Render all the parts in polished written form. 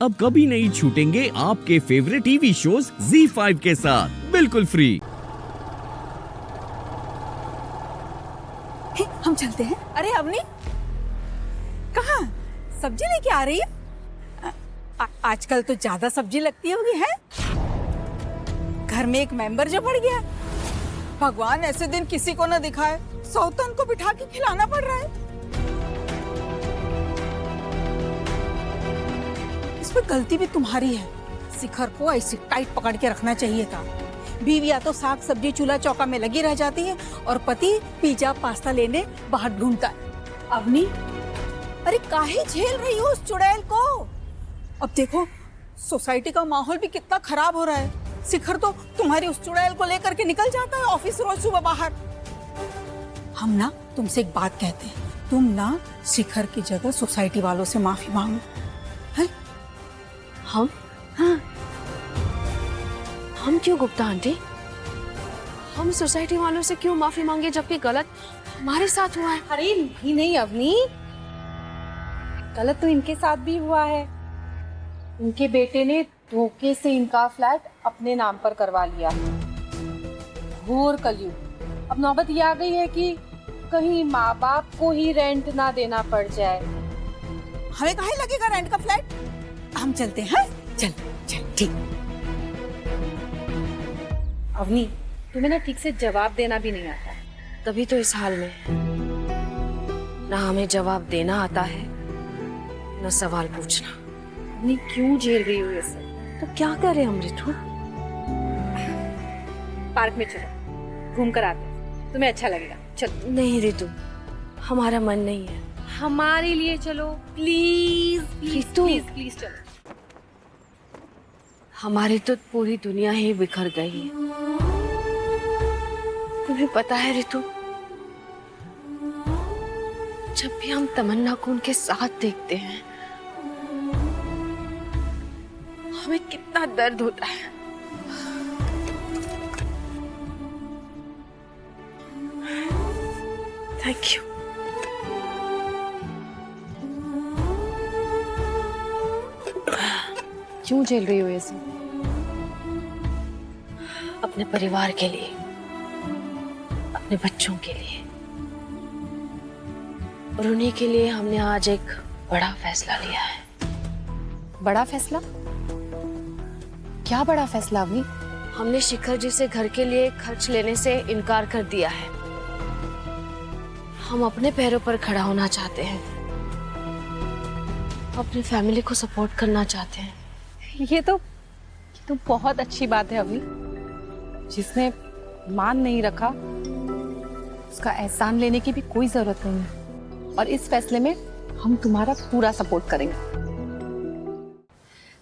अब कभी नहीं छूटेंगे आपके फेवरेट टीवी शोज ZEE5 के साथ बिल्कुल फ्री। हम चलते हैं। अरे अवनी, कहाँ सब्जी लेके आ रही है? आजकल तो ज्यादा सब्जी लगती होगी है? घर में एक मेंबर जो बढ़ गया। भगवान ऐसे दिन किसी को न दिखाए, सौतन को बिठा के खिलाना पड़ रहा है। इसमें गलती भी तुम्हारी है। शिखर को ऐसे टाइट पकड़ के रखना चाहिए था। बीवियां तो साग सब्जी चूल्हा चौका में लगी रह जाती है और पति पिज्जा पास्ता लेने बाहर ढूंढता है। अवनी, अरे काहे झेल रही हो उस चुड़ैल को? अब देखो सोसाइटी का माहौल भी कितना खराब हो रहा है। शिखर तो तुम्हारी उस चुड़ैल को लेकर के निकल जाता है ऑफिस रोज सुबह बाहर। हम ना तुमसे एक बात कहते हैं, तुम ना शिखर की जगह सोसाइटी वालों से माफी मांगो। है? हम? हाँ। हम क्यों गुप्ता आंटी? हम सोसाइटी वालों से क्यों माफी मांगे जबकि गलत हमारे साथ हुआ है? अरे नहीं अवनी, गलत तो इनके साथ भी हुआ है। इनके बेटे ने धोखे से इनका फ्लैट अपने नाम पर करवा लिया। घोर कलयुग। अब नौबत ये आ गई है कि कहीं माँ बाप को ही रेंट ना देना पड़ जाए। हमें काहे लगेगा रेंट का फ्लैट? हम चलते हैं। चल चल ठीक। अवनी, तुम्हें ना ठीक से जवाब देना भी नहीं आता। तभी तो इस हाल में है। ना हमें जवाब देना आता है न सवाल पूछना। अवनी क्यों झेल रही हो ये सब? तो क्या करे हम रितु? पार्क में चलो, घूम कर आते हैं। तुम्हें अच्छा लगेगा। चलो। नहीं रितु, हमारा मन नहीं है। हमारे लिए चलो please please Ritu. Please please चलो। हमारी तो पूरी दुनिया ही बिखर गई है। तुम्हें पता है रितु, जब भी हम तमन्ना को उनके साथ देखते हैं हमें कितना दर्द होता है। Thank you. क्यों झेल रही हो ये सब? अपने परिवार के लिए, अपने बच्चों के लिए और उन्हीं के लिए हमने आज एक बड़ा फैसला लिया है। बड़ा फैसला? क्या बड़ा फैसला अवनी? हमने शिखर जी से घर के लिए खर्च लेने से इनकार कर दिया है। हम अपने पैरों पर खड़ा होना चाहते हैं, अपनी फैमिली को सपोर्ट करना चाहते हैं। ये तो बहुत अच्छी बात है अवनी। जिसने मान नहीं रखा उसका एहसान लेने की भी कोई जरूरत नहीं है। और इस फैसले में हम तुम्हारा पूरा सपोर्ट करेंगे।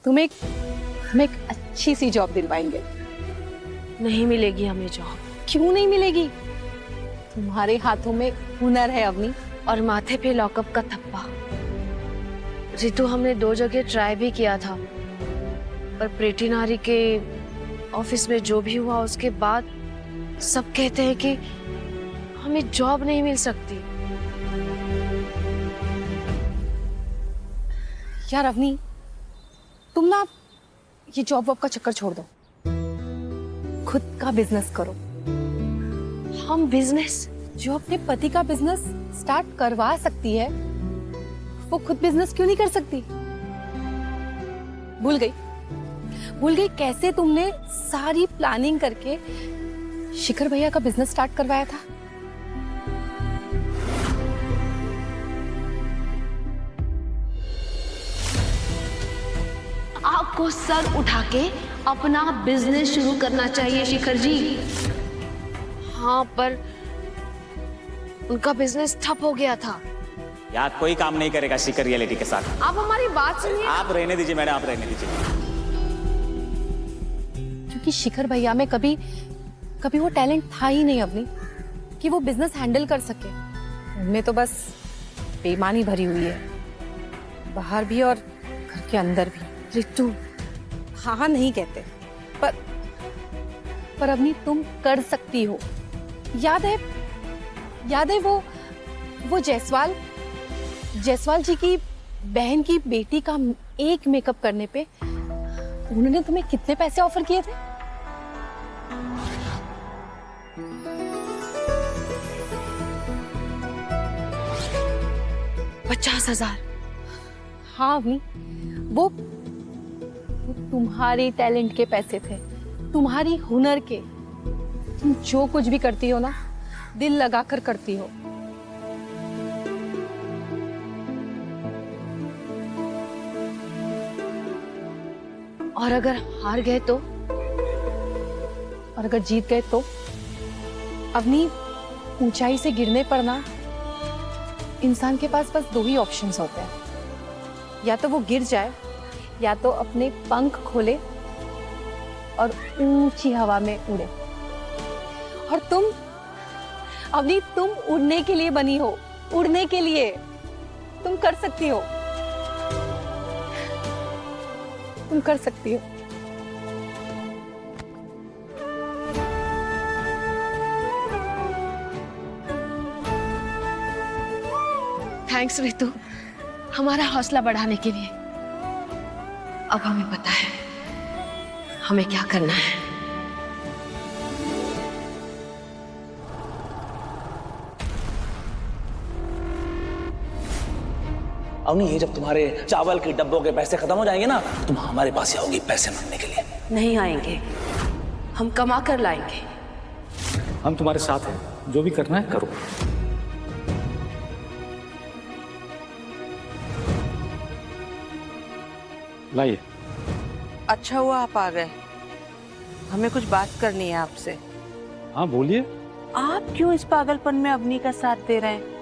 तुम्हें एक अच्छी सी जॉब दिलवाएंगे। नहीं मिलेगी हमें जॉब। क्यों नहीं मिलेगी? तुम्हारे हाथों में हुनर है अवनी। और माथे पे लॉकअप का थप्पा। रितु, हमने 2 जगह ट्राई भी किया था, पर प्रीति नारी के ऑफिस में जो भी हुआ उसके बाद सब कहते हैं कि हमें जॉब नहीं मिल सकती। यार अवनी, तुम ना ये जॉब वॉब का चक्कर छोड़ दो। खुद का बिजनेस करो। हम बिजनेस? जो अपने पति का बिजनेस स्टार्ट करवा सकती है वो खुद बिजनेस क्यों नहीं कर सकती? भूल गई कैसे तुमने सारी प्लानिंग करके शिखर भैया का बिजनेस स्टार्ट करवाया था? आपको सर उठा के अपना बिजनेस शुरू करना चाहिए शिखर जी। हाँ, पर उनका बिजनेस ठप हो गया था। यार कोई काम नहीं करेगा शिखर रियलिटी के साथ। आप हमारी बात सुनिए। आप रहने दीजिए मैडम, आप रहने दीजिए। क्योंकि शिखर भैया में कभी वो टैलेंट था ही नहीं अवनी कि वो बिजनेस हैंडल कर सके। उनमें तो बस बेईमानी भरी हुई है, बाहर भी और घर के अंदर भी। रितु, हाँ नहीं कहते, पर अवनी तुम कर सकती हो। याद है वो जायसवाल जी की बहन की बेटी का एक मेकअप करने पे उन्होंने तुम्हें कितने पैसे ऑफर किए थे? $50,000। हाँ अवनी, वो तुम्हारी टैलेंट के पैसे थे, तुम्हारी हुनर के। तुम जो कुछ भी करती हो ना, दिल लगाकर करती हो। और अगर हार गए तो? और अगर जीत गए तो? अवनी, ऊंचाई से गिरने पर ना इंसान के पास बस दो ही ऑप्शंस होते हैं, या तो वो गिर जाए या तो अपने पंख खोले और ऊंची हवा में उड़े। और तुम अवनी, तुम उड़ने के लिए बनी हो, उड़ने के लिए। तुम कर सकती हो, तुम कर सकती हो। थैंक्स रितु, हमारा हौसला बढ़ाने के लिए। अब हमें पता है हमें क्या करना है। अवनी, ये जब तुम्हारे चावल के डब्बों के पैसे खत्म हो जाएंगे ना, तुम हमारे पास ही आओगी पैसे मांगने के लिए। नहीं आएंगे, हम कमा कर लाएंगे। हम तुम्हारे साथ हैं, जो भी करना है करो। लाइए। अच्छा हुआ आप आ गए, हमें कुछ बात करनी है आपसे। हाँ बोलिए। आप क्यों इस पागलपन में अवनी का साथ दे रहे हैं?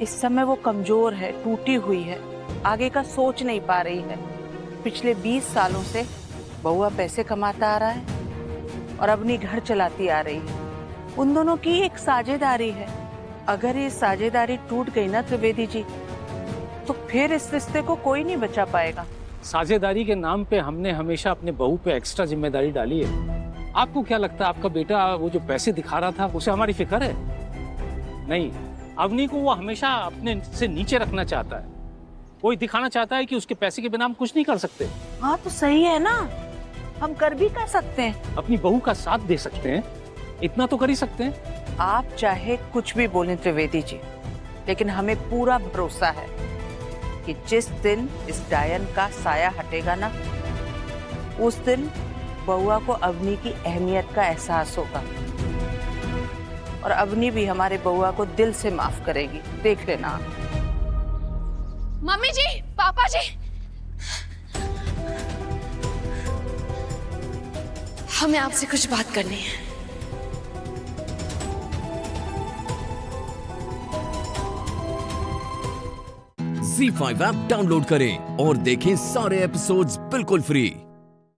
इस समय वो कमजोर है, टूटी हुई है, आगे का सोच नहीं पा रही है। पिछले 20 सालों से बउआ पैसे कमाता आ रहा है और अवनी घर चलाती आ रही है। उन दोनों की एक साझेदारी है। अगर ये साझेदारी टूट गई ना त्रिवेदी जी, तो फिर इस रिश्ते को कोई नहीं बचा पाएगा। साझेदारी के नाम पे हमने हमेशा अपने बहू पे एक्स्ट्रा जिम्मेदारी डाली है। आपको क्या लगता है आपका बेटा वो जो पैसे दिखा रहा था उसे हमारी फिक्र है? नहीं, अवनी को वो हमेशा अपने से नीचे रखना चाहता है। वो दिखाना चाहता है कि उसके पैसे के बिना हम कुछ नहीं कर सकते। हाँ तो सही है ना, हम कर भी कर सकते हैं। अपनी बहू का साथ दे सकते हैं, इतना तो कर ही सकते हैं। आप चाहे कुछ भी बोलें त्रिवेदी जी, लेकिन हमें पूरा भरोसा है कि जिस दिन इस डायन का साया हटेगा ना, उस दिन बउआ को अवनी की अहमियत का एहसास होगा और अवनी भी हमारे बउआ को दिल से माफ करेगी। देख लेना आप। मम्मी जी, पापा जी, हमें आपसे कुछ बात करनी है। Z5 ऐप डाउनलोड करें और देखें सारे एपिसोड्स बिल्कुल फ्री।